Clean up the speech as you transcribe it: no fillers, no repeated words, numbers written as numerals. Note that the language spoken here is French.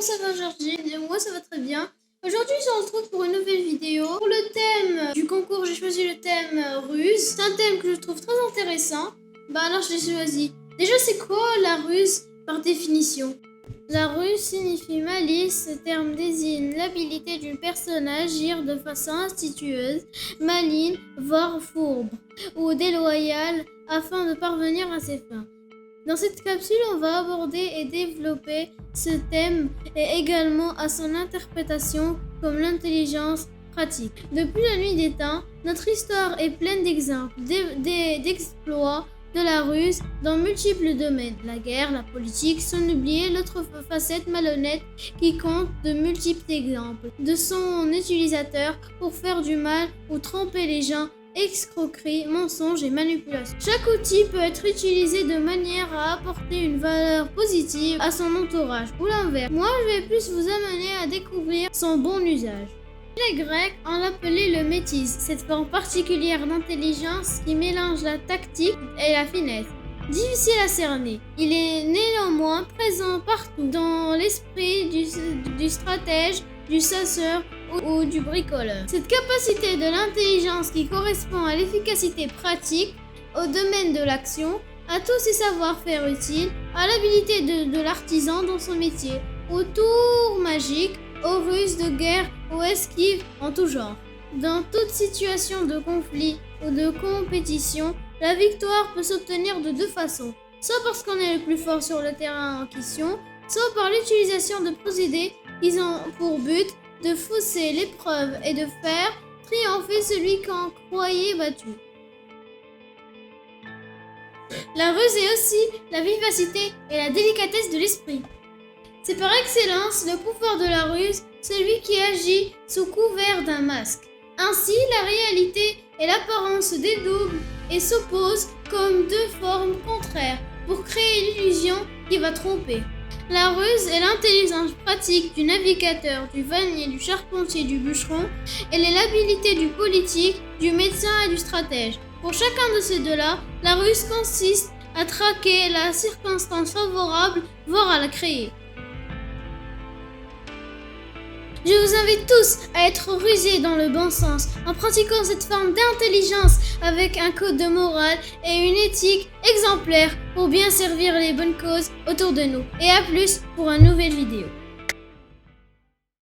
comment ça va Georgie? Moi ça va très bien. Aujourd'hui on se retrouve pour une nouvelle vidéo. Pour le thème du concours, j'ai choisi le thème ruse. C'est un thème que je trouve très intéressant. Alors je l'ai choisi. Déjà c'est quoi la ruse par définition? La ruse signifie malice. Ce terme désigne l'habilité d'une personne à agir de façon astucieuse, maligne, voire fourbe ou déloyale afin de parvenir à ses fins. Dans cette capsule, on va aborder et développer ce thème et également à son interprétation comme l'intelligence pratique. Depuis la nuit des temps, notre histoire est pleine d'exemples, d'exploits de la ruse dans multiples domaines. La guerre, la politique, sans oublier l'autre facette malhonnête qui compte de multiples exemples de son utilisateur pour faire du mal ou tromper les gens. Escroquerie, mensonge et manipulation. Chaque outil peut être utilisé de manière à apporter une valeur positive à son entourage ou l'inverse. Moi, je vais plus vous amener à découvrir son bon usage. Les Grecs en appelaient le métis, cette forme particulière d'intelligence qui mélange la tactique et la finesse. Difficile à cerner, il est néanmoins présent partout dans l'esprit du stratège, du chasseur ou du bricoleur. Cette capacité de l'intelligence qui correspond à l'efficacité pratique, au domaine de l'action, à tous ses savoir-faire utiles, à l'habilité de l'artisan dans son métier, aux tours magiques, aux ruses de guerre, aux esquives en tout genre. Dans toute situation de conflit ou de compétition, la victoire peut s'obtenir de deux façons, soit parce qu'on est le plus fort sur le terrain en question, soit par l'utilisation de procédés qui ont pour but de fausser l'épreuve et de faire triompher celui qu'on croyait battu. La ruse est aussi la vivacité et la délicatesse de l'esprit. C'est par excellence le pouvoir de la ruse, celui qui agit sous couvert d'un masque. Ainsi, la réalité et l'apparence se dédoublent et s'opposent comme deux formes contraires pour créer l'illusion qui va tromper. La ruse est l'intelligence pratique du navigateur, du vannier, du charpentier, du bûcheron. Elle est l'habilité du politique, du médecin et du stratège. Pour chacun de ces deux-là, la ruse consiste à traquer la circonstance favorable, voire à la créer. Je vous invite tous à être rusés dans le bon sens, en pratiquant cette forme d'intelligence avec un code de morale et une éthique exemplaire pour bien servir les bonnes causes autour de nous. Et à plus pour une nouvelle vidéo.